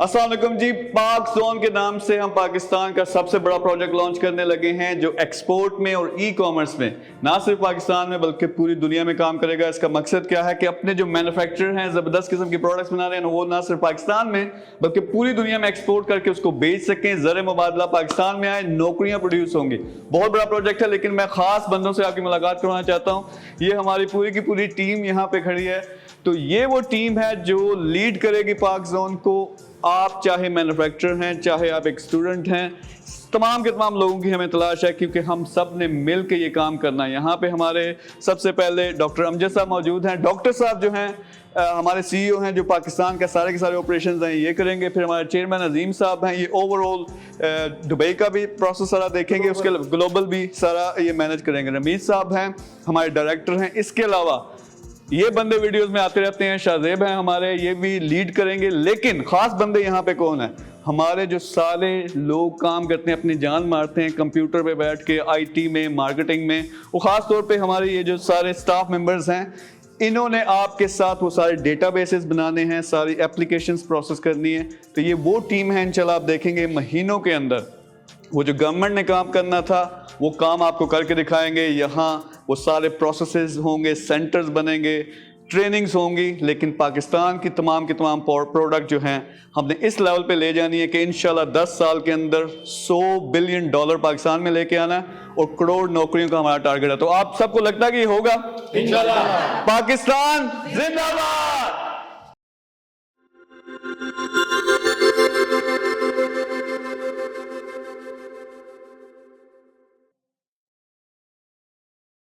अस्सलाम वालेकुम जी। पाक जोन के नाम से हम पाकिस्तान का सबसे बड़ा प्रोजेक्ट लॉन्च करने लगे हैं जो एक्सपोर्ट में और ई कॉमर्स में ना सिर्फ पाकिस्तान में बल्कि पूरी दुनिया में काम करेगा। इसका मकसद क्या है कि अपने जो मैन्युफैक्चरर हैं, ज़बरदस्त किस्म की प्रोडक्ट्स बना रहे हैं, वो ना सिर्फ पाकिस्तान में बल्कि पूरी दुनिया में एक्सपोर्ट करके उसको बेच सकें, ज़र मुबादला पाकिस्तान में आए, नौकरियाँ प्रोड्यूस होंगी। बहुत बड़ा प्रोजेक्ट है, लेकिन मैं ख़ास बंदों से आपकी मुलाकात करवाना चाहता हूँ। ये हमारी पूरी की पूरी टीम यहाँ पे खड़ी है। तो ये वो टीम है जो लीड करेगी पाक जोन को। आप चाहे मैन्युफैक्चरर हैं, चाहे आप एक स्टूडेंट हैं, तमाम के तमाम लोगों की हमें तलाश है, क्योंकि हम सब ने मिल के ये काम करना है। यहाँ पे हमारे सबसे पहले डॉक्टर अमजद साहब मौजूद हैं। डॉक्टर साहब जो हैं हमारे सीईओ हैं, जो पाकिस्तान का सारे के सारे ऑपरेशंस हैं ये करेंगे। फिर हमारे चेयरमैन अजीम साहब हैं, ये ओवरऑल दुबई का भी प्रोसेस सारा देखेंगे, उसके ग्लोबल भी सारा ये मैनेज करेंगे। रमीज साहब हैं हमारे डायरेक्टर हैं। इसके अलावा ये बंदे वीडियोस में आते रहते हैं, शाहजेब हैं हमारे, ये भी लीड करेंगे। लेकिन खास बंदे यहाँ पे कौन है? हमारे जो सारे लोग काम करते हैं, अपनी जान मारते हैं कंप्यूटर पे बैठ के, आईटी में, मार्केटिंग में, वो ख़ास तौर पे हमारे ये जो सारे स्टाफ मेंबर्स हैं, इन्होंने आपके साथ वो सारे डेटाबेसेस बनाने हैं, सारी एप्लीकेशंस प्रोसेस करनी है। तो ये वो टीम है, इंशाल्लाह आप देखेंगे महीनों के अंदर वो जो गवर्नमेंट ने काम करना था वो काम आपको करके दिखाएंगे। यहाँ वो सारे प्रोसेसेस होंगे, सेंटर्स बनेंगे, ट्रेनिंग्स होंगी। लेकिन पाकिस्तान की तमाम प्रोडक्ट जो हैं हमने इस लेवल पे ले जानी है कि इंशाल्लाह 10 साल के अंदर $100 बिलियन पाकिस्तान में लेके आना है और करोड़ नौकरियों का हमारा टारगेट है। तो आप सबको लगता है कि ये होगा इंशाल्लाह? पाकिस्तान जिंदाबाद।